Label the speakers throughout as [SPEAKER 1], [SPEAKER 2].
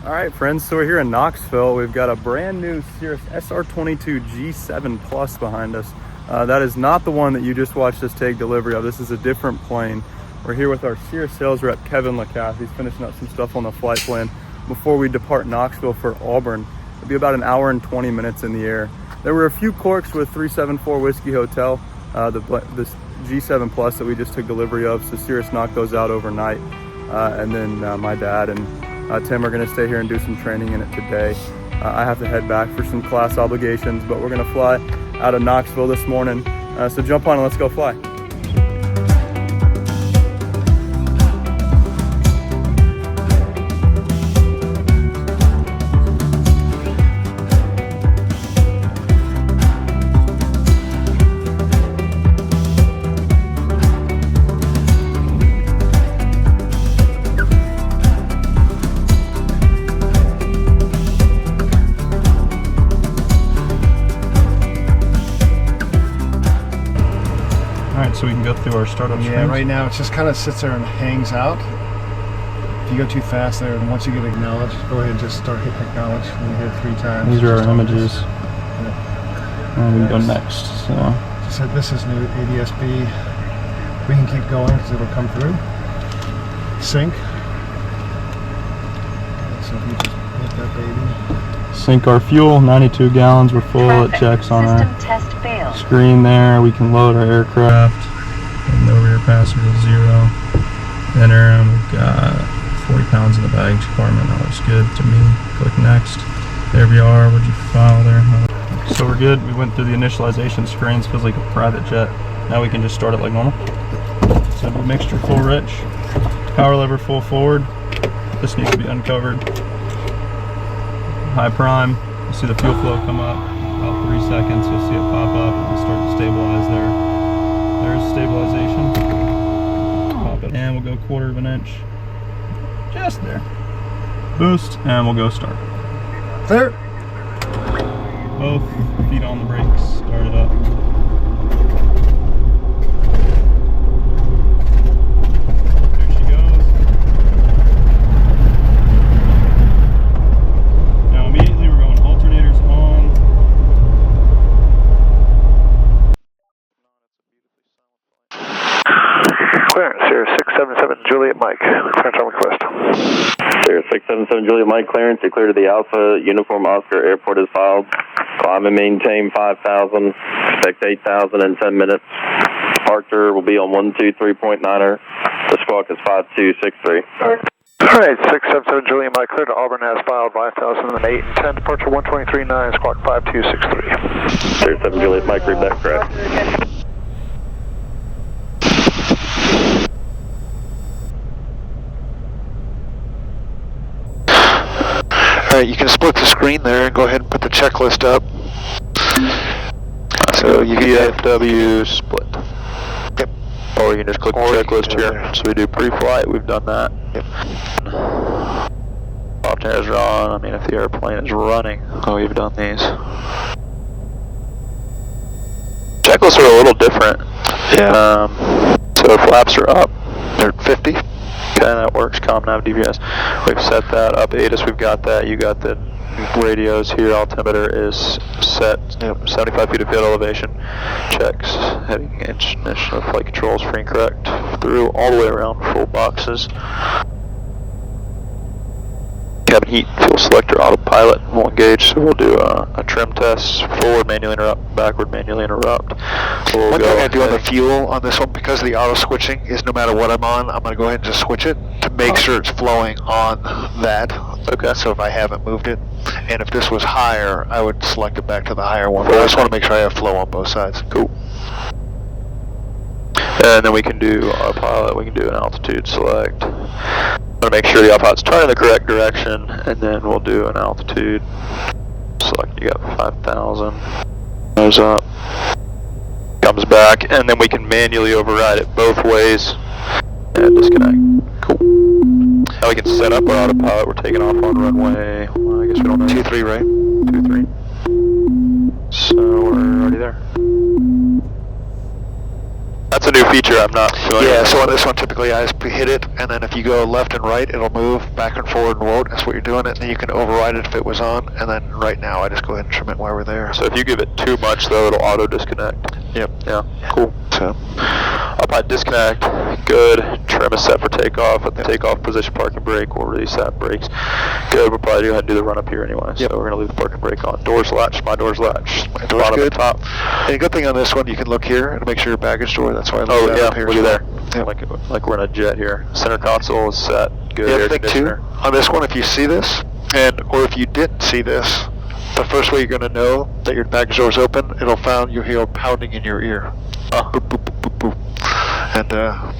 [SPEAKER 1] Alright friends, so we're here in Knoxville. We've got a brand new Cirrus SR22 G7 Plus behind us. That is not the one that you just watched us take delivery of. This is a different plane. We're here with our Cirrus sales rep, Kevin Lacasse. He's finishing up some stuff on the flight plan before we depart Knoxville for Auburn. It'll be about an hour and 20 minutes in the air. There were a few quirks with 374 Whiskey Hotel, this G7 Plus that we just took delivery of, so Cirrus knocked those out overnight. And then my dad and Tim are gonna stay here and do some training in it today. I have to head back for some class obligations, but we're gonna fly out of Knoxville this morning. So jump on and let's go fly. So we can go through our startup screens.
[SPEAKER 2] Yeah, right now it just kind of sits there and hangs out. If you go too fast there, and once you get acknowledged, go ahead and just start hitting acknowledge. When you hit it 3 times.
[SPEAKER 1] These are our images.
[SPEAKER 2] Yeah.
[SPEAKER 1] And we can go next. So
[SPEAKER 2] just said this is new ADS-B. We can keep going because it'll come through. Sync. So if you just hit that baby.
[SPEAKER 1] Sync our fuel, 92 gallons, we're full. It checks on our screen there. We can load our aircraft. And no rear passenger, 0. Enter, and we've got 40 pounds in the baggage compartment. That looks good to me. Click next. There we are. Would you file there? So we're good. We went through the initialization screens. Feels like a private jet. Now we can just start it like normal. So do mixture full rich. Power lever full forward. This needs to be uncovered. High prime. You see the fuel flow come up. About 3 seconds, you'll see it pop up and we'll start to stabilize there. There's stabilization. Pop it. And we'll go 1/4 of an inch. Just there. Boost, and we'll go start.
[SPEAKER 2] There.
[SPEAKER 1] Both feet on the brakes. Start it up. There she goes. Now immediately we're going alternators on.
[SPEAKER 3] Clearance, Cirrus 677 Juliet Mike. Clearance on request.
[SPEAKER 4] Cirrus 677 Juliet Mike, clearance. You clear to the Alpha Uniform Oscar Airport is filed. Climb and maintain 5,000. Expect 8,000 in 10 minutes. Departure will be on 123.9er. The squawk is 5263.
[SPEAKER 3] Alright, 677 Juliet Mike, clear to Auburn as filed, 5,008 and 10. Departure 123.9, squawk 5263.
[SPEAKER 4] Cirrus 7 Juliet Mike, read back correct.
[SPEAKER 3] Alright, you can split the screen there and go ahead and put the checklist up. So you can
[SPEAKER 5] PFW split.
[SPEAKER 3] Yep.
[SPEAKER 5] Or you can just click the checklist here. So we do pre-flight, we've done that.
[SPEAKER 3] Yep.
[SPEAKER 5] Alternators are on, I mean if the airplane is running, we've done these. Checklists are a little different.
[SPEAKER 3] Yeah.
[SPEAKER 5] So flaps are up, they're 50. Okay, that works. Comm nav DVS. We've set that up. ATIS, we've got that. You got the radios here. Altimeter is set. 75 feet of field elevation. Checks. Heading initial flight controls free and correct. Through all the way around. Full boxes. Cabin heat, fuel selector, autopilot will engage. So we'll do a trim test. Forward manually interrupt, backward manually interrupt. We'll
[SPEAKER 3] One
[SPEAKER 5] go
[SPEAKER 3] thing I do on the fuel on this one, because of the auto switching, is no matter what I'm on, I'm going to go ahead and just switch it to make sure it's flowing on that.
[SPEAKER 5] Okay.
[SPEAKER 3] So if I haven't moved it, and if this was higher, I would select it back to the higher one. But I just want to make sure I have flow on both sides.
[SPEAKER 5] Cool. And then we can do autopilot, we can do an altitude select. I'm going to make sure the autopilot's turning the correct direction, and then we'll do an altitude select. You got 5,000. Goes up. Comes back, and then we can manually override it both ways. And disconnect. Cool. Now we can set up our autopilot. We're taking off on runway, well, I guess we don't know.
[SPEAKER 3] 23, right?
[SPEAKER 5] 23. So we're already there. That's a new feature I'm not familiar
[SPEAKER 6] Yeah,
[SPEAKER 5] with.
[SPEAKER 6] so on this one, typically I just hit it, and then if you go left and right, it'll move back and forward and rotate. That's what you're doing, and then you can override it if it was on, and then right now I just go ahead and trim it while we're there.
[SPEAKER 5] So if you give it too much, though, it'll auto-disconnect.
[SPEAKER 6] Yep.
[SPEAKER 5] Yeah, cool.
[SPEAKER 6] So,
[SPEAKER 5] Up high disconnect, good. Trim is set for takeoff. At the takeoff position, parking brake. We'll release that, brakes. Good, we'll probably go ahead and do the run up here anyway.
[SPEAKER 6] Yep.
[SPEAKER 5] So we're gonna leave the parking brake on. Doors latched, my door's latched.
[SPEAKER 6] My door's
[SPEAKER 5] Bottom
[SPEAKER 6] good.
[SPEAKER 5] and top.
[SPEAKER 6] and a good thing on this one, you can look here and make sure your baggage door, that's why I leave
[SPEAKER 5] Oh
[SPEAKER 6] that
[SPEAKER 5] yeah,
[SPEAKER 6] up here.
[SPEAKER 5] look at there.
[SPEAKER 6] Yep.
[SPEAKER 5] Like we're in a jet here. Center console is set. Good
[SPEAKER 6] The
[SPEAKER 5] air
[SPEAKER 6] other thing too,
[SPEAKER 5] conditioner.
[SPEAKER 6] on this one, if you see this, or if you didn't see this, the first way you're going to know that your baggage door is open, you'll hear pounding in your ear. Boop, boop, boop, boop, boop. And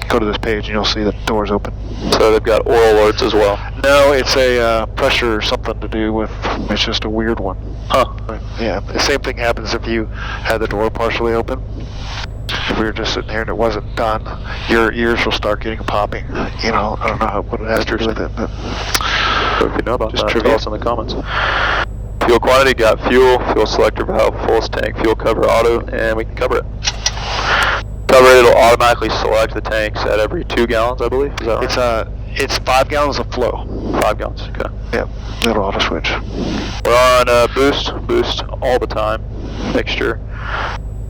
[SPEAKER 6] go to this page and you'll see that the door's open.
[SPEAKER 5] So they've got oil alerts as well.
[SPEAKER 6] No, it's a pressure or something to do with, it's just a weird one.
[SPEAKER 5] Huh.
[SPEAKER 6] Yeah, the same thing happens if you had the door partially open. If we were just sitting here and it wasn't done, your ears will start getting popping. You know, I don't know what it has to do with it. But
[SPEAKER 5] So if you know about
[SPEAKER 6] Just
[SPEAKER 5] that,
[SPEAKER 6] trivia.
[SPEAKER 5] tell us in the comments. Fuel quantity, got fuel selector valve, fullest tank, fuel cover auto, and we can cover it. Cover it, it'll automatically select the tanks at every 2 gallons, I believe. Is that right?
[SPEAKER 6] it's 5 gallons of flow.
[SPEAKER 5] 5 gallons, okay.
[SPEAKER 6] Yeah, it'll auto switch.
[SPEAKER 5] We're on boost all the time, mixture.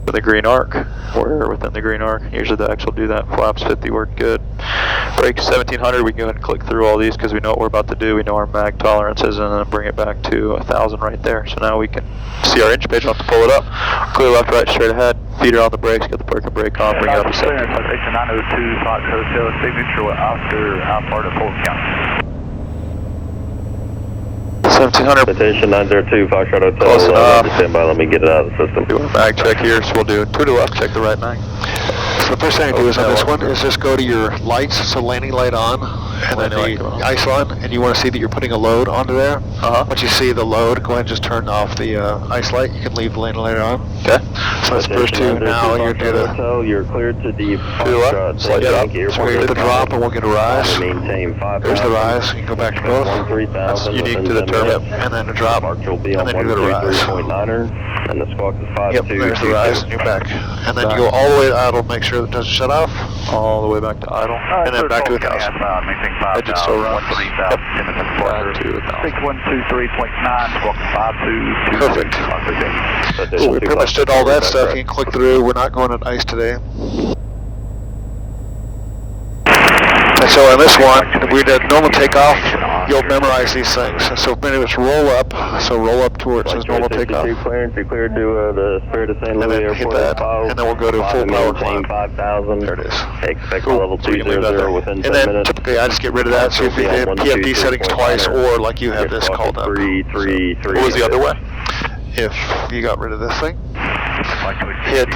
[SPEAKER 5] With the green arc, we're within the green arc. Usually the X will do that. Flaps 50 work good. Brakes 1700, we can go ahead and click through all these because we know what we're about to do. We know our mag tolerances, and then bring it back to 1000 right there. So now we can see our inch page, we'll have to pull it up. Clear left, right, straight ahead. Feeder on the brakes, get the parking brake on, bring it up to 17.
[SPEAKER 7] 902 Fox Hotel, signature with Oscar, Alpart at Fulton County.
[SPEAKER 5] 1700.
[SPEAKER 4] Citation 902 Foxtrot Hotel.
[SPEAKER 5] Close enough.
[SPEAKER 4] Stand by, let me get it out of the system.
[SPEAKER 5] Do a mag check here, so we'll do 2 to left, check the right mag.
[SPEAKER 6] So the first thing I do is on this one is just go to your lights, so landing light on, and then
[SPEAKER 5] Landing light
[SPEAKER 6] the
[SPEAKER 5] on.
[SPEAKER 6] ice on, and you want to see that you're putting a load onto there.
[SPEAKER 5] Uh-huh.
[SPEAKER 6] Once you see the load, go ahead and just turn off the ice light. You can leave the landing light on.
[SPEAKER 5] Okay.
[SPEAKER 6] So that's the first two. Now you're
[SPEAKER 4] Foxtrot
[SPEAKER 6] going to
[SPEAKER 4] Hotel, you're cleared to the
[SPEAKER 5] left,
[SPEAKER 4] Foxtrot
[SPEAKER 5] slide it up.
[SPEAKER 4] Tank Airport.
[SPEAKER 6] so we're going to drop, and we'll get a rise.
[SPEAKER 4] Maintain 5,000.
[SPEAKER 6] There's the rise. You can go back to both.
[SPEAKER 5] That's unique to the terminal.
[SPEAKER 6] And then the drop.
[SPEAKER 4] Departure will be on
[SPEAKER 6] And then you go to rise.
[SPEAKER 4] 133.9er, and the squawk is 5222.
[SPEAKER 6] Yep, there's the rise, and you're back. And then you go all the way to idle, make sure that it doesn't shut off.
[SPEAKER 5] All the way back to idle.
[SPEAKER 6] And then back to 1,000.
[SPEAKER 7] Maintain
[SPEAKER 5] Engine still runs.
[SPEAKER 7] 13,000.
[SPEAKER 5] Back to 1,000.
[SPEAKER 7] 6123.9, squawk 52.
[SPEAKER 6] Perfect. So we pretty much did all that stuff. You can click through. We're not going on ice today. And so on this one, if we did normal takeoff, you'll memorize these things. So many of us roll up. So roll up to where it says normal takeoff.
[SPEAKER 4] Clearance, you're cleared to the Spirit of St.
[SPEAKER 6] And
[SPEAKER 4] Louis
[SPEAKER 6] then hit
[SPEAKER 4] Airport.
[SPEAKER 6] that, and then we'll go to full power
[SPEAKER 4] Maintain
[SPEAKER 6] climb.
[SPEAKER 4] 5,000.
[SPEAKER 6] There it is.
[SPEAKER 4] Expect
[SPEAKER 6] Cool.
[SPEAKER 4] level
[SPEAKER 6] So you can leave that
[SPEAKER 4] 200
[SPEAKER 6] there.
[SPEAKER 4] within 10
[SPEAKER 6] And then
[SPEAKER 4] minutes.
[SPEAKER 6] typically I just get rid of that. So if you hit PFD settings twice, or like you have this called up.
[SPEAKER 4] 333.
[SPEAKER 5] What was the other way?
[SPEAKER 6] If you got rid of this thing, hit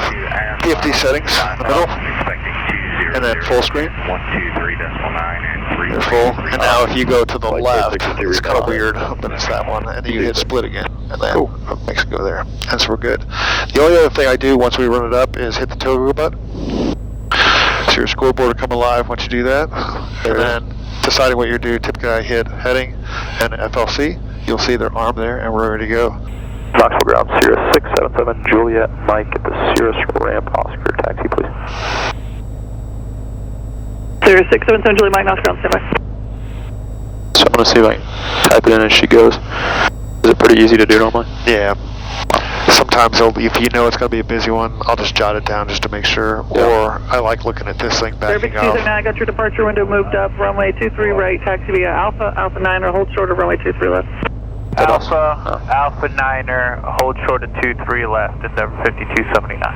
[SPEAKER 6] PFD settings in the middle, and then full screen.
[SPEAKER 7] 123.9 and
[SPEAKER 6] They're full. And now if you go to the left, it's kind of weird, but it's that one. And then you hit split again, and then it makes it go there. And so we're good. The only other thing I do once we run it up is hit the toggle button. So your scoreboard will come alive once you do that. And then deciding what you do, typically I hit heading and FLC. You'll see their arm there, and we're ready to go.
[SPEAKER 5] Knoxville ground, Cirrus 677 Juliet Mike at the Cirrus ramp, Oscar, taxi please.
[SPEAKER 8] Cirrus 677 Juliet Mike, Knoxville ground, standby.
[SPEAKER 5] So I'm going to see if I can type it in as she goes. Is it pretty easy to do normally?
[SPEAKER 6] Yeah. Sometimes if you know it's going to be a busy one, I'll just jot it down just to make sure.
[SPEAKER 5] Yeah.
[SPEAKER 6] Or I like looking at this thing backing off.
[SPEAKER 8] I got your departure window moved up, runway 23 right, taxi via Alpha, Alpha 9er, hold short of runway 23 left.
[SPEAKER 7] Alpha 9er, hold short of 23 left, Endeavor 5279.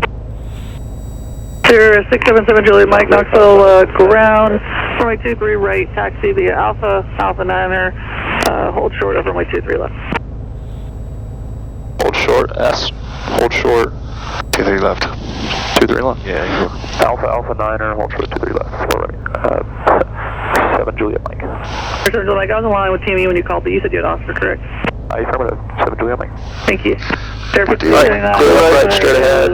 [SPEAKER 8] Cirrus 677 Juliet Mike, Knoxville ground, runway 23 right, taxi via Alpha, Alpha 9er, hold short of runway 23 left.
[SPEAKER 5] Hold short, S. Hold short.
[SPEAKER 6] 23 left.
[SPEAKER 5] 23 left.
[SPEAKER 6] Yeah, you go.
[SPEAKER 5] Alpha 9er, hold short 23 left. All right. 7 Juliet Mike.
[SPEAKER 8] Juliet Mike, I was on the line with Team E when you called, but you said you had Oscar, correct?
[SPEAKER 5] Affirmative. 7 Juliet Mike.
[SPEAKER 8] Thank you.
[SPEAKER 5] Right, clear right, straight ahead.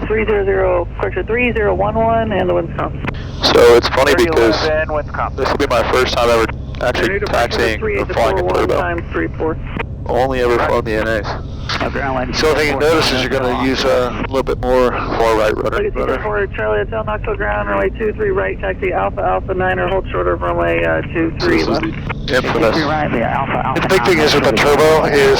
[SPEAKER 8] 3011 and the wind's comp.
[SPEAKER 5] So it's funny because
[SPEAKER 7] 3011, wind's comp.
[SPEAKER 5] this will be my first time ever actually taxiing or flying a turbo.
[SPEAKER 8] Times 34.
[SPEAKER 5] only ever flown the NAs.
[SPEAKER 6] So the only thing you notice is you're going to use a little bit more right rudder.
[SPEAKER 8] Legacy 4 Charlie Hotel, Knoxville ground, runway 23 right, taxi Alpha Niner, hold short of runway 23 left.
[SPEAKER 5] Infamous.
[SPEAKER 6] The big thing is with the turbo is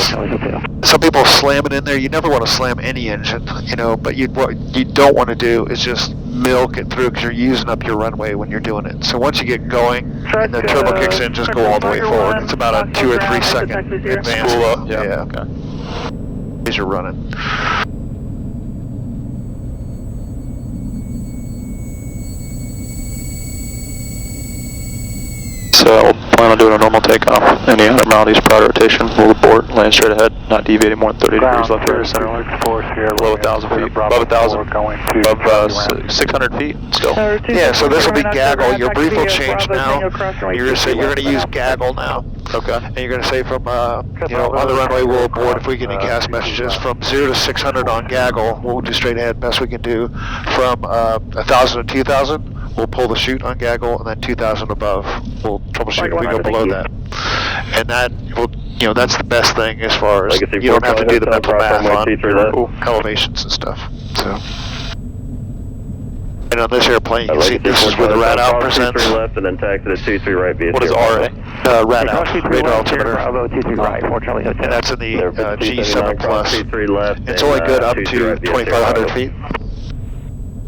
[SPEAKER 6] some people slam it in there. You never want to slam any engine, you know, but what you don't want to do is just milk it through because you're using up your runway when you're doing it. So once you get going and the turbo kicks in, just go all the way forward. It's about a 2 or 3 second advance.
[SPEAKER 5] Spool up.
[SPEAKER 6] Yeah.
[SPEAKER 5] Okay.
[SPEAKER 6] As you're running.
[SPEAKER 5] So we'll plan on doing a normal takeoff. Any abnormalities prior to rotation, we'll abort, land straight ahead, not deviating more than 30 degrees left here to center line. Below 1,000 feet, above 1,000, above 600 feet still.
[SPEAKER 6] Yeah, so this will be gaggle. Your brief will change now. You're going to use gaggle now.
[SPEAKER 5] Okay.
[SPEAKER 6] And you're going to say from, on the runway we'll abort if we get any CAS messages. From 0 to 600 on gaggle, we'll do straight ahead, best we can do. From 1,000 to 2,000, we'll pull the chute on gaggle, and then 2,000 above, we'll troubleshoot if we go below that. And that will, that's the best thing as far as you don't have to do the mental math on elevations and stuff. So. And on this airplane, you can see this is where the rat out presents.
[SPEAKER 4] left and then taxi to 23 right via
[SPEAKER 5] What is RA?
[SPEAKER 6] Rat out, radar altimeter.
[SPEAKER 8] Bravo 23 right, 4 Charlie Hotel.
[SPEAKER 6] And that's in the G7 Plus.
[SPEAKER 4] left.
[SPEAKER 6] It's only good up to 2,500 feet.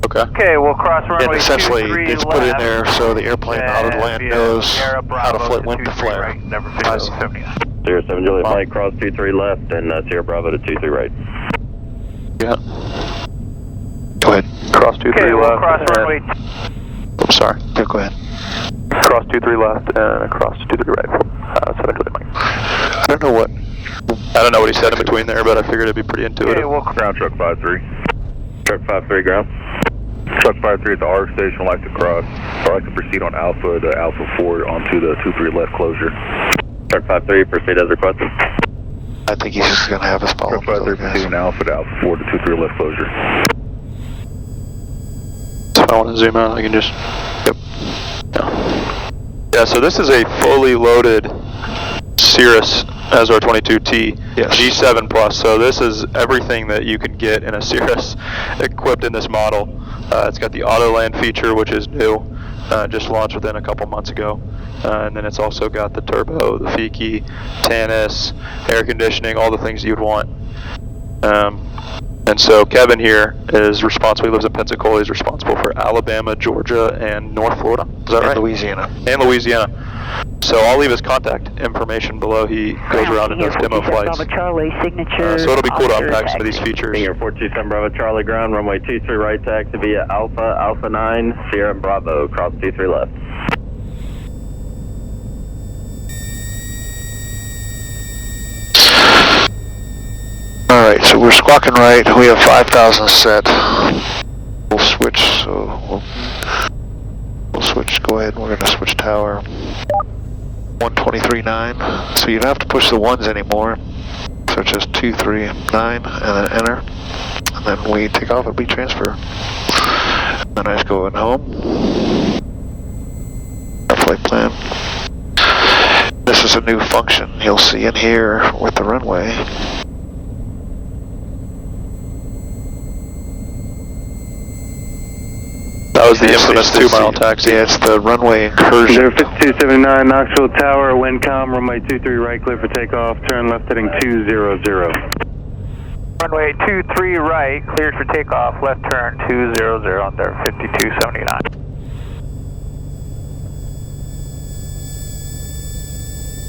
[SPEAKER 5] Okay.
[SPEAKER 7] Okay, we'll cross runway
[SPEAKER 6] And essentially,
[SPEAKER 7] 23
[SPEAKER 6] it's put in there so the airplane out of land knows how to flip when to flare.
[SPEAKER 7] Right, number 5070.
[SPEAKER 4] Sierra 7 Juliet Mike, cross 23 left, and Sierra Bravo to 23 right.
[SPEAKER 5] Yeah.
[SPEAKER 6] Go ahead.
[SPEAKER 5] Cross 23
[SPEAKER 7] Okay, we'll
[SPEAKER 5] left.
[SPEAKER 7] cross runway.
[SPEAKER 5] I'm sorry.
[SPEAKER 6] Yeah, go ahead.
[SPEAKER 5] Cross 23 left and across 23 right. Set up Mike.
[SPEAKER 6] I don't know what.
[SPEAKER 5] I don't know what he said in between there, but I figured it'd be pretty intuitive.
[SPEAKER 7] Okay, we'll
[SPEAKER 3] Ground truck 53.
[SPEAKER 4] Truck 53 ground.
[SPEAKER 3] Truck 53 at the ARC station, I'd like to cross. I'd like to proceed on Alpha to Alpha 4 onto the 23 left closure.
[SPEAKER 4] Truck 53, proceed as requested.
[SPEAKER 6] I think he's just going to have us follow.
[SPEAKER 3] Truck 53 proceeding Alpha to Alpha 4 to 23 left closure.
[SPEAKER 5] So I want to zoom out, I can just, yep. Yeah, so this is a fully loaded Cirrus SR22T G7 Plus. So this is everything that you can get in a Cirrus equipped in this model. It's got the auto land feature, which is new, just launched within a couple months ago. And then it's also got the turbo, the Fiki, Tannis, air conditioning, all the things you'd want. And so Kevin here is responsible, he lives in Pensacola, he's responsible for Alabama, Georgia, and North Florida. Is that right?
[SPEAKER 6] Louisiana.
[SPEAKER 5] And Louisiana. So I'll leave his contact information below. He goes around and does demo flights.
[SPEAKER 8] Charlie, signature.
[SPEAKER 5] So it'll be cool to unpack some of these features.
[SPEAKER 4] Senior 427 Bravo Charlie ground, runway 23 right taxi via Alpha 9, Sierra Bravo, cross 23 left.
[SPEAKER 6] Alright, so we're squawking right. We have 5,000 set. We'll switch, so we'll switch. Go ahead, we're going to switch tower. 123.9. So you don't have to push the ones anymore. So it's just 239 and then enter. And then we take off and we transfer. And then I just go in home. Our flight plan. This is a new function you'll see in here with the runway.
[SPEAKER 5] That was the infamous 2-mile taxi.
[SPEAKER 6] Yeah, it's the runway incursion.
[SPEAKER 3] 5279 Knoxville Tower, Windcom, runway 23 right, clear for takeoff, turn left heading 200.
[SPEAKER 7] Runway 23 right, cleared for takeoff, left turn 200 on there, 5279.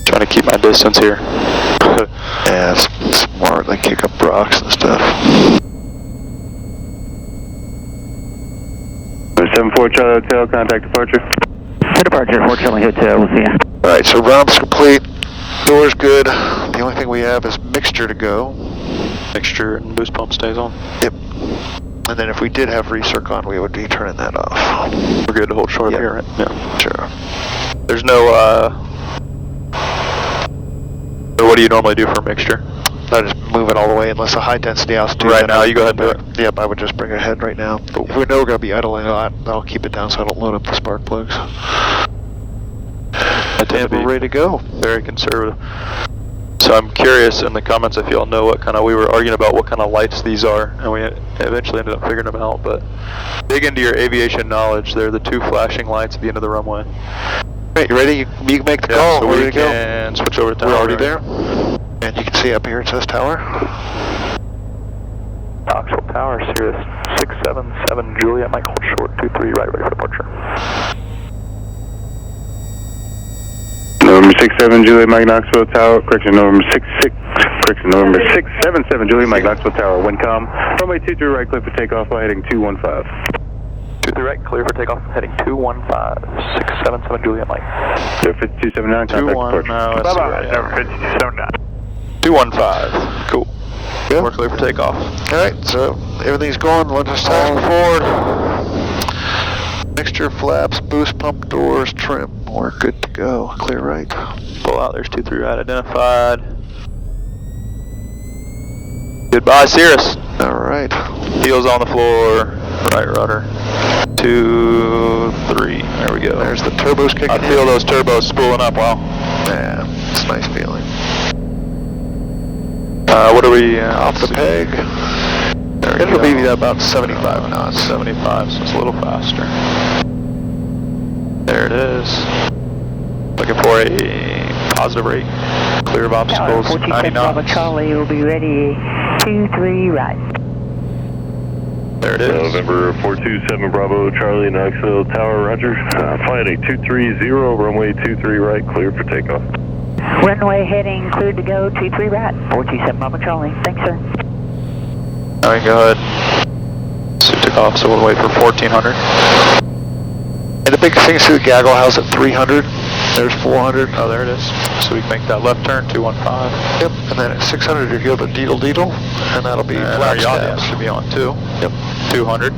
[SPEAKER 5] Trying to keep my distance here.
[SPEAKER 6] Yeah, it's smart. They kick up rocks and stuff.
[SPEAKER 3] 74 Charlie Hotel, contact departure.
[SPEAKER 8] Departure, 4 Charlie Hotel, we'll see ya.
[SPEAKER 6] Alright, so round's complete. Door's good. The only thing we have is mixture to go.
[SPEAKER 5] Mixture and boost pump stays on.
[SPEAKER 6] Yep. And then if we did have recirc on, we would be turning that off.
[SPEAKER 5] We're good to hold short here, right? Yeah.
[SPEAKER 6] Sure.
[SPEAKER 5] There's no, what do you normally do for a mixture?
[SPEAKER 6] I just move it all the way unless a high density altitude.
[SPEAKER 5] Right now, you go ahead and do it.
[SPEAKER 6] Yep, I would just bring it ahead right now. If we know we're going to be idling a lot, I'll keep it down so I don't load up the spark plugs.
[SPEAKER 5] I tend to be
[SPEAKER 6] we're ready to go.
[SPEAKER 5] Very conservative. So I'm curious in the comments if y'all know what kind of, we were arguing about what kind of lights these are, and we eventually ended up figuring them out, but dig into your aviation knowledge. They're the two flashing lights at the end of the runway.
[SPEAKER 6] Right, you ready? You can make the call.
[SPEAKER 5] So we can switch over to tower.
[SPEAKER 6] We're already there. And you can see up here it says tower.
[SPEAKER 7] Knoxville Tower, Cirrus 677 Juliet, Mike hold short, 23 right, ready for departure.
[SPEAKER 9] November 67 Juliet, Mike Knoxville Tower, correction, November 677 Juliet, Mike Knoxville Tower, WindCom, runway 23 right, clear for takeoff by heading 215.
[SPEAKER 7] 23 right, clear for takeoff, heading 215, 677 Juliet, Mike.
[SPEAKER 9] 5279, contact departure.
[SPEAKER 7] Bye-bye, number 5279.
[SPEAKER 5] 215, cool.
[SPEAKER 6] Good.
[SPEAKER 5] We're clear for takeoff.
[SPEAKER 6] Alright, so everything's going. Let's just tack forward. Mixture, flaps, boost pump, doors, trim. We're good to go. Clear right.
[SPEAKER 5] Pull out, there's 23 right identified. Goodbye, Cirrus.
[SPEAKER 6] Alright.
[SPEAKER 5] Heels on the floor, right rudder. 2, 3, there we go.
[SPEAKER 6] There's the turbos kicking in.
[SPEAKER 5] I feel those turbos spooling up, wow.
[SPEAKER 6] Yeah, it's a nice feeling.
[SPEAKER 5] What are we,
[SPEAKER 6] off the peg?
[SPEAKER 5] It'll
[SPEAKER 6] be about 75 knots.
[SPEAKER 5] 75, so it's a little faster. There it is. Looking for a positive rate. Clear of obstacles, 90 knots.
[SPEAKER 10] Bravo Charlie will be ready, 23 right.
[SPEAKER 5] There it is.
[SPEAKER 9] November 427 Bravo Charlie, Knoxville Tower, roger. Flight 230, runway 23 right, clear for takeoff.
[SPEAKER 10] Runway heading cleared to go, 23 right, 427 Bravo Charlie. Thanks, sir.
[SPEAKER 5] Alright, go ahead. So took off, so we'll wait for 1400.
[SPEAKER 6] And the big thing is the gaggle house at 300. There's 400.
[SPEAKER 5] Oh, there it is. So we can make that left turn, 215.
[SPEAKER 6] Yep, and then at 600 you hear the deedle, and that'll be flat
[SPEAKER 5] yaw should be on 2.
[SPEAKER 6] Yep.
[SPEAKER 5] 200.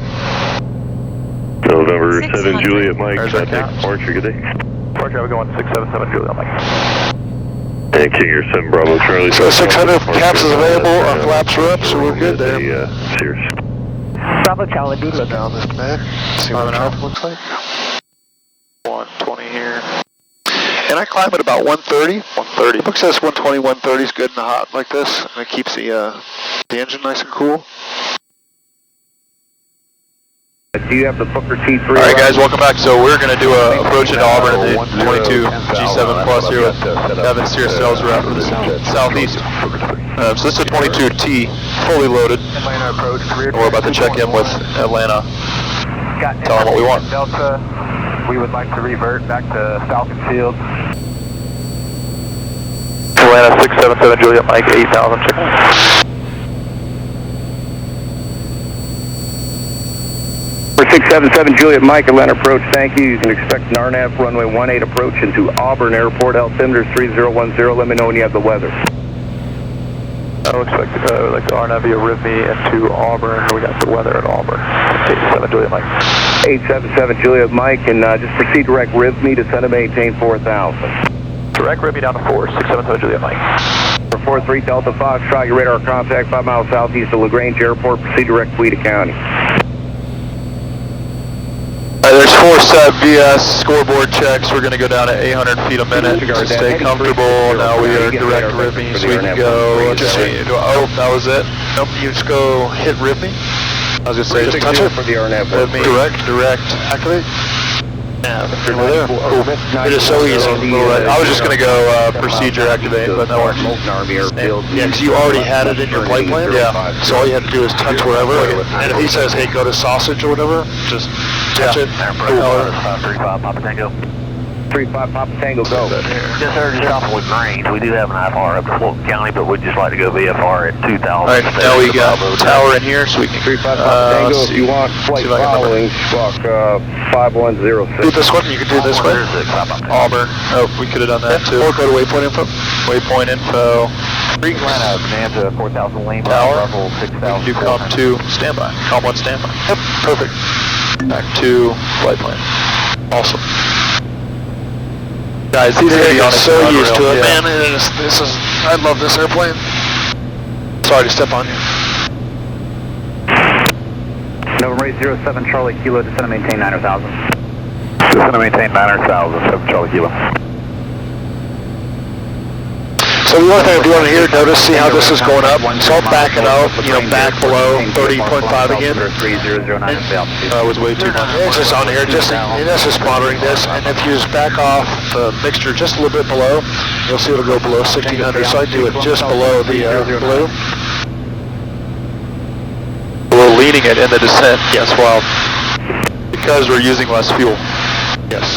[SPEAKER 9] November 7 Juliet, Mike,
[SPEAKER 5] There's
[SPEAKER 9] contact
[SPEAKER 5] that
[SPEAKER 9] departure, good day.
[SPEAKER 7] Departure, we're going 677 Juliet, Mike.
[SPEAKER 9] And King Air 7 Bravo Charlie.
[SPEAKER 6] So 600 caps is available, our flaps are up, so we're good there.
[SPEAKER 9] Cirrus.
[SPEAKER 10] Bravo Charlie, be
[SPEAKER 6] Put down this back, see what the traffic looks like.
[SPEAKER 5] 120 here.
[SPEAKER 6] And I climb at about 130.
[SPEAKER 5] 130.
[SPEAKER 6] Book says 120, 130 is good in the hot like this, and it keeps the engine nice and cool.
[SPEAKER 9] Do you have the Booker T3?
[SPEAKER 5] Alright guys, welcome back. So we're going to do a approach into Auburn at the 22 G7 Plus here with Kevin, Cirrus sales rep for the southeast. So this is a 22T, fully loaded. We're about to check in with Atlanta. Tell them what we want.
[SPEAKER 7] Delta, we would like to revert back to Falcon Field. Atlanta 677 Juliet, Mike 8000, check in.
[SPEAKER 9] For 677 Juliet, Mike, Atlanta approach, thank you. You can expect an RNAV runway 18 approach into Auburn Airport, altimeter 3010. Let me know when you have the weather.
[SPEAKER 7] I'll expect to go like the RNAV via RIVME into Auburn. We got the weather at Auburn. 877 Juliet, Mike.
[SPEAKER 9] 877 Juliet, Mike, and just proceed direct RIVME to send and maintain 4000.
[SPEAKER 7] Direct RIVME down to 4, 677 Juliet, Mike.
[SPEAKER 9] For 43 Delta Foxtrot, your radar contact 5 miles southeast of LaGrange Airport, proceed direct Tweeda County.
[SPEAKER 5] There's 4 set VS scoreboard checks. We're going to go down at 800 feet a minute to stay comfortable. Now we are direct RIVME, so we can go. Oh, that was it.
[SPEAKER 6] Nope, you just go hit RIVME.
[SPEAKER 5] I was going to say,
[SPEAKER 6] just touch it
[SPEAKER 9] for the RNAV.
[SPEAKER 6] Direct. Activate. Yeah, we're there. Cool. It is so easy.
[SPEAKER 5] I was just going to go procedure activate, but that works.
[SPEAKER 6] Yeah, because you already had it in your flight plan.
[SPEAKER 5] Yeah.
[SPEAKER 6] So all you had to do is touch wherever. And if he says, hey, go to sausage or whatever, just touch it.
[SPEAKER 7] 35 Papa Tango.
[SPEAKER 9] 35 Papa Tango, go.
[SPEAKER 7] Just heard you stopping with Grange. We do have an IFR up in Fulton County, but we'd just like to go VFR at 2,000.
[SPEAKER 5] Alright, now we got tower in here, so we can
[SPEAKER 9] 35 Papa Tango, if you want flight following, Squawk 5106.
[SPEAKER 6] Do this one, you can do this one.
[SPEAKER 5] Auburn. Oh, we could have done that too.
[SPEAKER 6] Or go to waypoint info.
[SPEAKER 5] Waypoint info.
[SPEAKER 7] Atlanta, Bonanza, 4,000 lane,
[SPEAKER 5] Tower.
[SPEAKER 7] level 6,000.
[SPEAKER 5] You come to standby. Com 1 standby.
[SPEAKER 6] Yep, perfect.
[SPEAKER 5] Back to flight plan.
[SPEAKER 6] Awesome.
[SPEAKER 5] Guys, these are
[SPEAKER 6] They're so used to it,
[SPEAKER 5] yeah.
[SPEAKER 6] man. I love this airplane. Sorry to step on you.
[SPEAKER 7] November 07 Charlie Kilo, descend and maintain 9,000. Descend and maintain 9,000, 7 Charlie Kilo.
[SPEAKER 6] So So the only thing I do on here, notice, see how this is going up? So I'll back it out, back below 30.5 again.
[SPEAKER 5] Was way too much.
[SPEAKER 6] It's just on here, that's just monitoring this, and if you just back off the mixture just a little bit below, you'll see it'll go below 1600, so I do it just below the blue.
[SPEAKER 5] We're leading it in the descent, yes, well, because we're using less fuel.
[SPEAKER 6] Yes.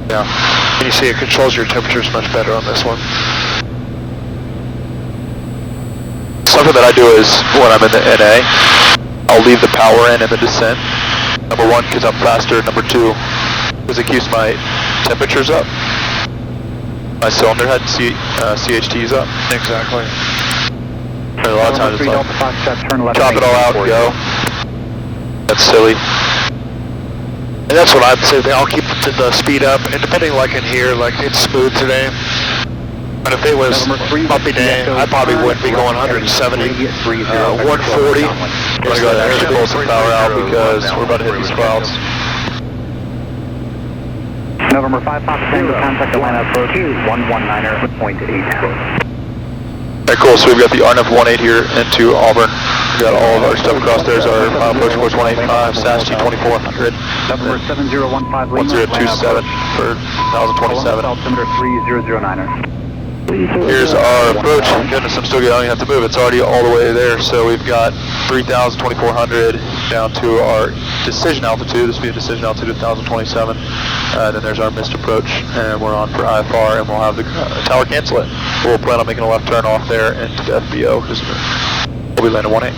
[SPEAKER 6] Yeah. And you see it controls your temperatures much better on this one.
[SPEAKER 5] Something that I do is when I'm in the NA, I'll leave the power in the descent. Number one, because I'm faster. Number two, because it keeps my temperatures up. My cylinder head CHT's up.
[SPEAKER 6] Exactly.
[SPEAKER 5] And a lot of times it's like, chop it all out and go. That's silly.
[SPEAKER 6] And that's what I'd say. I'll keep the speed up, and depending like in here, like it's smooth today. But if it was bumpy day, I probably wouldn't be going 170, 140.
[SPEAKER 5] I'm going to go ahead and pull some power out because we're about to hit these clouds.
[SPEAKER 10] November 5, Papa Tango, contact Atlanta approach 119.8.
[SPEAKER 5] Alright, cool, so we've got the RNF 18 here into Auburn. We got all of our stuff across there. Our approach course 185, SAS G2400.
[SPEAKER 10] Number 7015
[SPEAKER 5] 1027 for 1027.
[SPEAKER 10] Altimeter 3009er.
[SPEAKER 5] Here's our approach. Goodness, I'm still getting, I don't even have to move. It's already all the way there. So we've got 3,000, 2400 down to our decision altitude. This will be a decision altitude of 1027. Then there's our missed approach, and we're on for IFR, and we'll have the tower cancel it. We'll plan on making a left turn off there into the FBO because we'll be landing 18.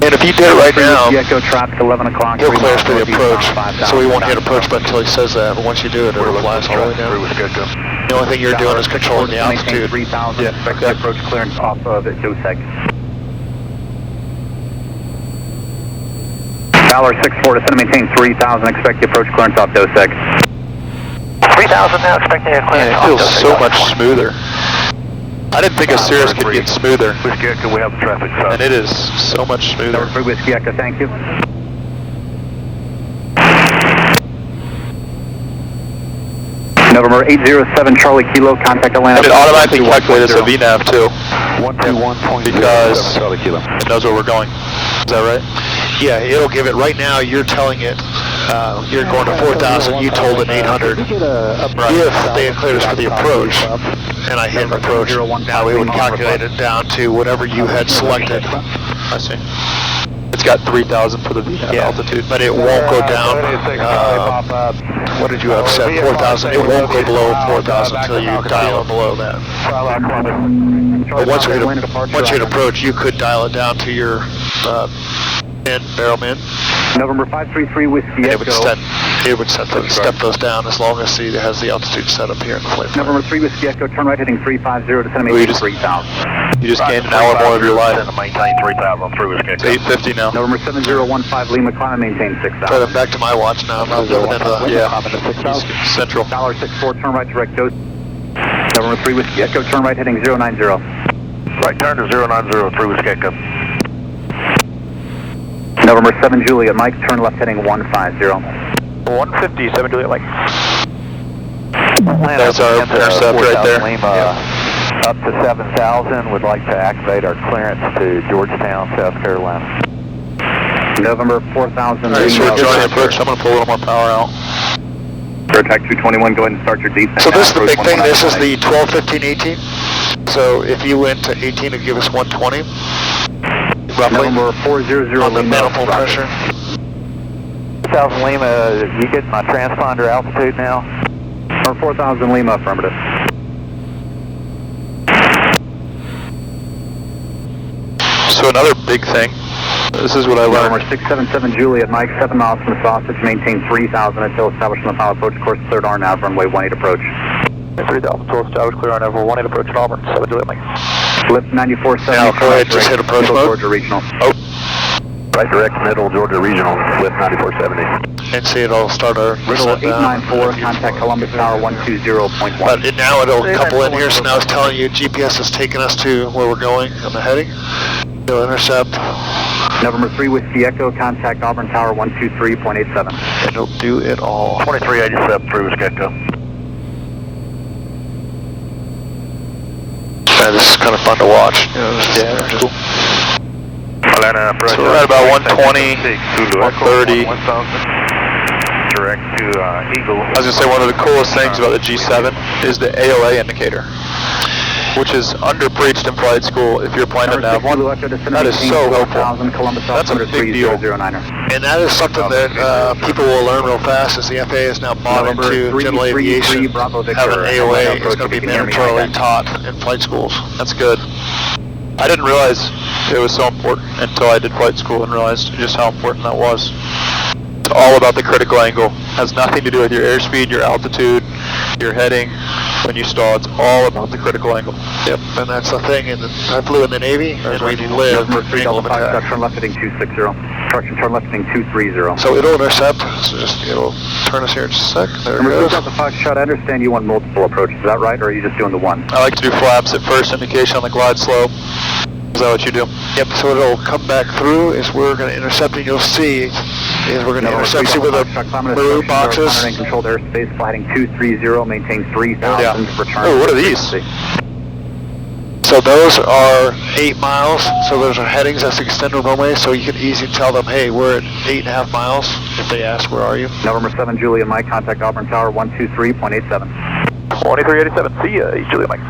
[SPEAKER 5] And if you did it right now,
[SPEAKER 10] Echo traffic 11 o'clock.
[SPEAKER 6] he'll clear us for the approach, so we won't hit approach button until he says that, but once you do it, it'll flash right now. The only thing you're doing is controlling the altitude.
[SPEAKER 10] 3,000, expect approach clearance off of Doseg. Valor 64, descend and maintain 3,000, expect the approach clearance off Doseg.
[SPEAKER 8] 3,000 now, expecting a clearance
[SPEAKER 5] it feels so much smoother. I didn't think a Cirrus could get smoother.
[SPEAKER 3] Whiskey Echo, we have the traffic sign.
[SPEAKER 5] And it is so much smoother.
[SPEAKER 10] Number 3 Whiskey Echo, thank you. November 807 Charlie Kilo, contact Atlanta.
[SPEAKER 5] And it automatically calculates a VNAV too.
[SPEAKER 3] 121.0
[SPEAKER 5] Because
[SPEAKER 3] Charlie Kilo.
[SPEAKER 5] it knows where we're going. Is that right?
[SPEAKER 6] Yeah, it'll give it, right now you're telling it, you're going to 4,000, you told it 800. If they had cleared us for the approach, and I hit approach, now we would calculate it down to whatever you had selected.
[SPEAKER 5] I see. It's got 3,000 for the VNAV altitude.
[SPEAKER 6] But it won't go down, what did you have set, 4,000? It won't go below 4,000 until you dial it below that. But once you hit approach, you could dial it down to your barrel min.
[SPEAKER 10] November 533 Whiskey Echo.
[SPEAKER 6] It would step those down as long as it has the altitude set up here in the flight.
[SPEAKER 10] November 3 Whiskey Echo, turn right heading 350, descend and maintain 3,000.
[SPEAKER 5] You just gained an hour more of your life.
[SPEAKER 3] Maintain 3,000 through Whiskey Echo.
[SPEAKER 5] It's 850 now.
[SPEAKER 10] November 7015 Lima, climb and maintain 6,000.
[SPEAKER 6] So then back to my watch now. I'm not living in the
[SPEAKER 5] East Central.
[SPEAKER 10] Dollar 64, turn right direct dose. November 3 Whiskey Echo, turn right heading 090.
[SPEAKER 3] Right turn to 090 through Whiskey Echo.
[SPEAKER 10] November 7 Juliet Mike, turn left heading 150.
[SPEAKER 7] 150, 7 Juliet Mike.
[SPEAKER 5] That's our intercept right there.
[SPEAKER 7] Lima, up to 7,000, would like to activate our clearance to Georgetown, South Carolina.
[SPEAKER 10] November 4000.
[SPEAKER 5] Alright, so we're joining approach. I'm going to pull a little more power out.
[SPEAKER 10] Attack 221, go ahead and start your descent.
[SPEAKER 6] So this is the big thing. This is the 12, 15, 18. So if you went to 18, it'd give us 120. Roughly.
[SPEAKER 10] November 400
[SPEAKER 6] on the manifold pressure.
[SPEAKER 7] 4,000 Lima, you get my transponder altitude now?
[SPEAKER 10] Or 4,000 Lima, affirmative.
[SPEAKER 5] So another big thing, this is what I learned.
[SPEAKER 10] November 677 Juliet Mike, 7 miles from the sausage, maintain 3,000 until established on the pilot approach course, 3rd RNAV, runway 18 approach.
[SPEAKER 7] 3,000 until established, clear on over 18 approach at Auburn, 7 Juliet Mike.
[SPEAKER 10] Flip 9470.
[SPEAKER 6] Now go ahead, just hit approach mode.
[SPEAKER 10] Georgia Regional.
[SPEAKER 6] Oh.
[SPEAKER 3] Right direct middle, Georgia Regional, with 9470.
[SPEAKER 6] And see it'll start our
[SPEAKER 10] Riddle 894, contact Columbus Tower 120.1.
[SPEAKER 6] But now it'll couple in here, so now it's telling you GPS is taking us to where we're going on the heading. It'll intercept.
[SPEAKER 10] November 3 Whiskey Echo, contact Auburn Tower 123.87.
[SPEAKER 6] And it'll do it all.
[SPEAKER 3] 2387 through Whiskey Echo.
[SPEAKER 6] And this is kind of fun to watch. You know,
[SPEAKER 5] Yeah,
[SPEAKER 6] just,
[SPEAKER 5] cool. So we're at about 120, 130.
[SPEAKER 3] Direct to Eagle.
[SPEAKER 5] I was going to say one of the coolest things about the G7 is the AOA indicator, which is under-preached in flight school if you're planning to have one. That is so helpful. That's a big deal.
[SPEAKER 6] and that is something that people will learn real fast as the FAA is now bought into general aviation. Having AOA is going to be mandatorily taught in flight schools.
[SPEAKER 5] That's good. I didn't realize it was so important until I did flight school and realized just how important that was. It's all about the critical angle. It has nothing to do with your airspeed, your altitude, your heading. When you stall, it's all about the critical angle.
[SPEAKER 6] Yep, and that's the thing. And I flew in the Navy, and we lived
[SPEAKER 10] Number 3 Delta 5, turn left heading 260. Correction, turn left heading 230.
[SPEAKER 6] So it'll intercept. So just it'll turn us here in just a sec. There it
[SPEAKER 10] Number 3
[SPEAKER 6] goes.
[SPEAKER 10] Delta 5 shot. I understand you want multiple approaches. Is that right, or are you just doing the one?
[SPEAKER 5] I like to do flaps at first, indication on the glide slope. Is that what you do?
[SPEAKER 6] Yep, so it'll come back through is we're going to intercept, and you'll see is we're going to intercept, see where the maroon boxes.
[SPEAKER 10] Controlled airspace, flighting 230, maintain 3,000, return.
[SPEAKER 5] Oh, what are these?
[SPEAKER 6] So those are 8 miles, so those are headings, that's the extended runway, so you can easily tell them, hey, we're at 8.5 miles, if they ask, where are you?
[SPEAKER 10] November 7, Julia Mike, contact Auburn Tower 123.87.
[SPEAKER 7] 2387, see ya, Julia Mike.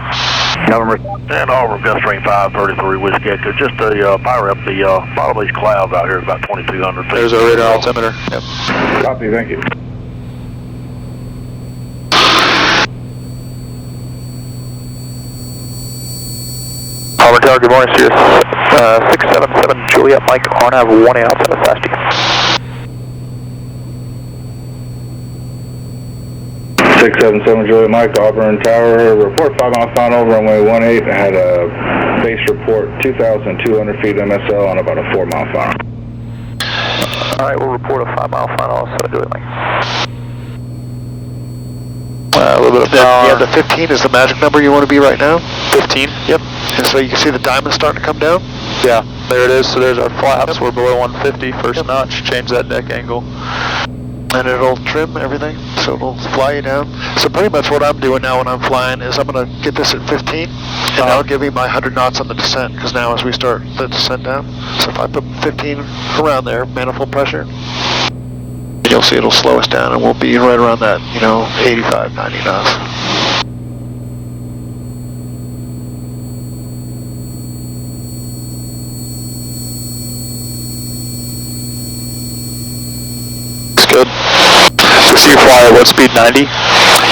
[SPEAKER 10] November.
[SPEAKER 11] And Auburn, gust string 533 Whiskey Echo. Just to fire up the bottom of these clouds out here is about 2,200 feet.
[SPEAKER 5] There's our radar altimeter. Yep.
[SPEAKER 11] Copy, thank you.
[SPEAKER 7] Auburn Tower, good morning, Cirrus 677 Juliet Mike, RNAV 18 outside of Fast.
[SPEAKER 12] 677 Juliet Mike, Auburn Tower, report 5 mile final, runway 18. I had a base report 2,200 feet MSL on about a 4 mile final.
[SPEAKER 7] Alright, we'll report a 5 mile final outside of Juliet Mike.
[SPEAKER 5] A little bit of power.
[SPEAKER 6] Yeah, the 15 is the magic number you want to be right now.
[SPEAKER 5] 15?
[SPEAKER 6] Yep. And so you can see the diamond starting to come down.
[SPEAKER 5] Yeah, there it is. So there's our flaps. Yep. We're below 150, first notch. Change that deck angle.
[SPEAKER 6] And it'll trim everything, so it'll fly you down. So pretty much what I'm doing now when I'm flying is I'm going to get this at 15, and that'll give me my 100 knots on the descent, because now as we start the descent down, so if I put 15 around there, manifold pressure, you'll see it'll slow us down, and we'll be right around that, 85, 90 knots.
[SPEAKER 5] Good. So you fly at what speed, 90?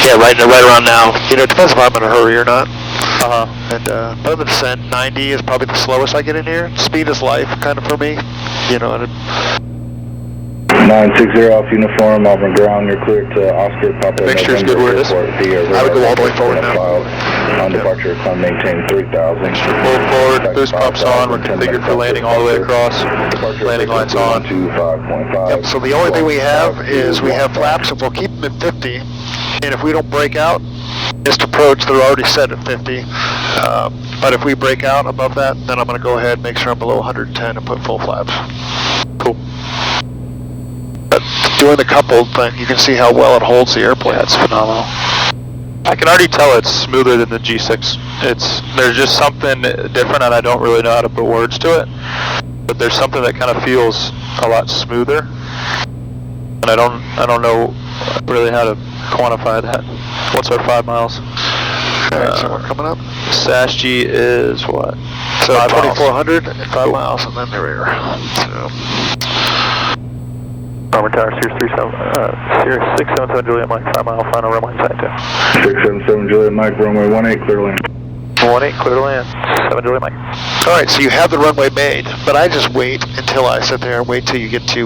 [SPEAKER 6] Yeah, right around now. It depends if I'm in a hurry or not.
[SPEAKER 5] Uh-huh.
[SPEAKER 6] And but the descent, 90 is probably the slowest I get in here. Speed is life, kind of for me. And
[SPEAKER 12] 960 off uniform, Auburn ground, you're clear to Oscar Papa.
[SPEAKER 5] Make sure it's good where it is.
[SPEAKER 6] I would go all the way forward now.
[SPEAKER 12] On departure, climb maintain 3,000.
[SPEAKER 5] Make sure full forward, boost pumps on. We're configured for landing all the way across. Landing lights on.
[SPEAKER 12] 25.5.
[SPEAKER 6] Yep, so the only thing we have is we have flaps, and we'll keep them at 50. And if we don't break out, just approach, they're already set at 50. But if we break out above that, then I'm going to go ahead and make sure I'm below 110 and put full flaps.
[SPEAKER 5] Cool.
[SPEAKER 6] But doing the coupled thing, you can see how well it holds the airplane.
[SPEAKER 5] Yeah, it's phenomenal. I can already tell it's smoother than the G6. There's just something different, and I don't really know how to put words to it. But there's something that kind of feels a lot smoother, and I don't know really how to quantify that. What's our 5 miles?
[SPEAKER 6] Alright, so we're coming up.
[SPEAKER 5] SASG is what?
[SPEAKER 6] So 2,400 and 5 miles, and then there we are. So.
[SPEAKER 7] Auburn Tower, Cirrus 677 Juliet Mike, 5 mile final, runway inside 2.
[SPEAKER 12] 677 Juliet Mike, runway 18, clear to land.
[SPEAKER 7] 18, clear to land, 7 Juliet Mike.
[SPEAKER 6] Alright, so you have the runway made, but I just wait until I sit there and wait till you get to,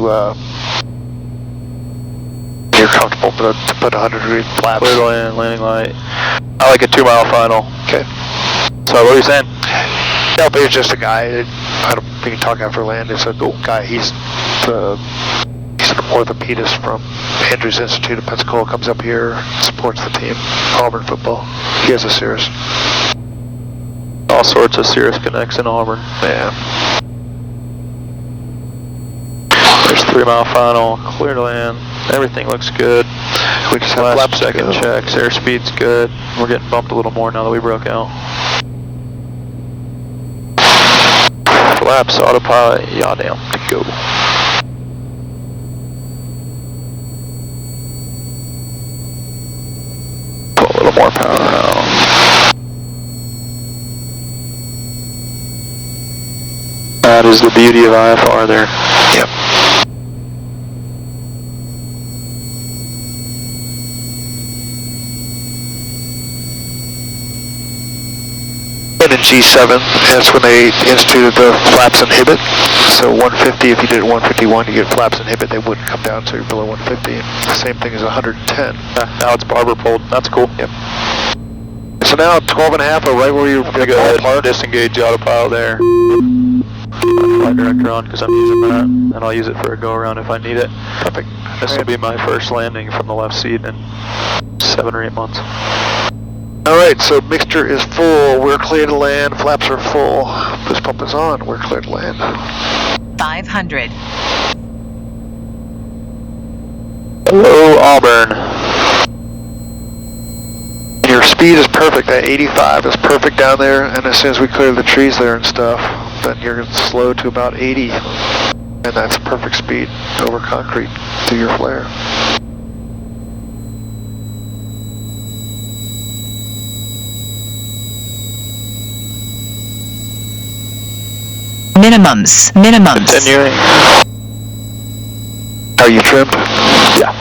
[SPEAKER 6] you're comfortable to put 100 degree flaps.
[SPEAKER 5] Clear to land, landing light. I like a 2 mile final.
[SPEAKER 6] Okay.
[SPEAKER 5] So what are you saying?
[SPEAKER 6] No, but it's just a guy, I don't think he can talk after land, it's a guy, he's an orthopedist from Andrews Institute of Pensacola, comes up here, supports the team, Auburn football. He has a Cirrus.
[SPEAKER 5] All sorts of Cirrus connects in Auburn.
[SPEAKER 6] Yeah.
[SPEAKER 5] There's 3 mile final, clear to land. Everything looks good.
[SPEAKER 6] We just have
[SPEAKER 5] last second checks. Airspeed's good. We're getting bumped a little more now that we broke out. flaps, autopilot, yaw down to go. Put a little more power out. That is the beauty of IFR there. Yep. And in G7, that's when they instituted the flaps inhibit. So 150, if you did 151, you get flaps inhibit, they wouldn't come down to below 150. Same thing as 110. Now it's barber pulled. That's cool. Yep. So now 12 and a half, or right where you're going to go ahead and disengage the autopilot there. Flight director on because I'm using that, and I'll use it for a go around if I need it. Perfect. This will be my first landing from the left seat in 7 or 8 months. Alright, so mixture is full, we're clear to land, flaps are full, boost pump is on, we're clear to land.
[SPEAKER 13] 500.
[SPEAKER 5] Hello, Auburn. Your speed is perfect, that 85 is perfect down there, and as soon as we clear the trees there and stuff, then you're slow to about 80, and that's perfect speed over concrete to your flare.
[SPEAKER 13] Minimums.
[SPEAKER 5] Continuing. Are you trimmed? Yeah.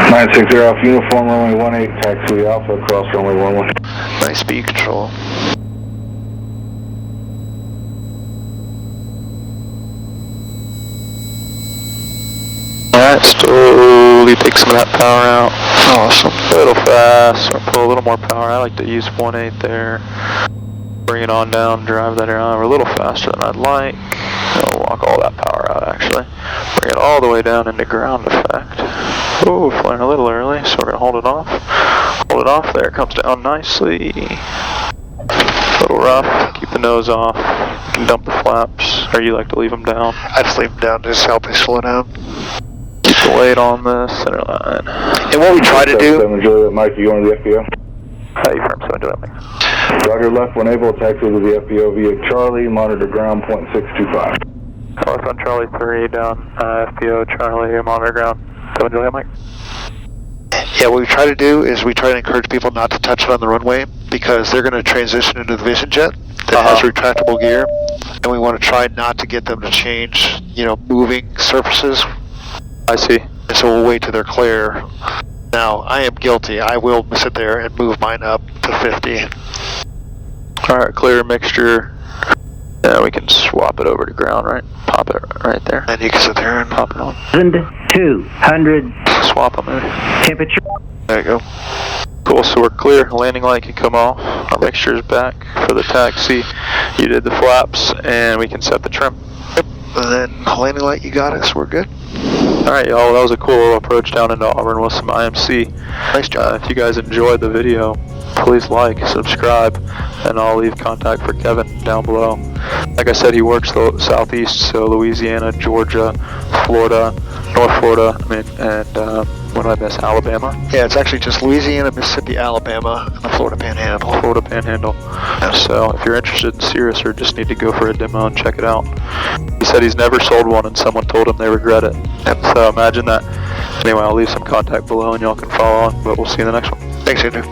[SPEAKER 12] 960 off uniform, runway 18, taxi Alpha, across runway 11.
[SPEAKER 5] Nice speed control. Alright, slowly take some of that power out. Awesome. A little fast, or pull a little more power. I like to use 1/8 there. Bring it on down, drive that around. We're a little faster than I'd like. I'll walk all that power out actually. Bring it all the way down into ground effect. Oh, flying a little early, so we're gonna hold it off. Hold it off, there it comes down nicely. A little rough, keep the nose off. You can dump the flaps, or you like to leave them down? I just leave them down, just help me slow down. Keep the weight on this center line. And what we try to do...
[SPEAKER 12] 7 Juliet Mike, you going to the FBO?
[SPEAKER 5] You firm 7 Juliet Mike.
[SPEAKER 12] Roger left when able, taxi to the FBO via Charlie, monitor ground .625.
[SPEAKER 5] North on Charlie 3, down FBO Charlie, monitor ground. 7 Juliet Mike. Yeah, what we try to do is we try to encourage people not to touch it on the runway because they're going to transition into the Vision Jet that has retractable gear, and we want to try not to get them to change, you know, moving surfaces. I see. And so we'll wait till they're clear. Now, I am guilty. I will sit there and move mine up to 50. Alright, clear mixture. Yeah, we can swap it over to ground, right? Pop it right there. And you can sit there and pop it on.
[SPEAKER 14] 200.
[SPEAKER 5] Swap them in.
[SPEAKER 14] Temperature.
[SPEAKER 5] There you go. Cool, so we're clear. Landing light can come off. Our mixture is back for the taxi. You did the flaps, and we can set the trim. Yep. And then landing light, you got it, so we're good. Alright, y'all, that was a cool little approach down into Auburn with some IMC. Nice job. If you guys enjoyed the video, please like, subscribe, and I'll leave contact for Kevin down below. Like I said, he works the southeast, so Louisiana, Georgia, Florida, North Florida, and what did I miss? Alabama? Yeah, it's actually just Louisiana, Mississippi, Alabama, and the Florida Panhandle. Florida Panhandle. So if you're interested in Cirrus or just need to go for a demo and check it out. He said he's never sold one and someone told him they regret it. So imagine that. Anyway, I'll leave some contact below and y'all can follow on, but we'll see you in the next one. Thanks, Andrew.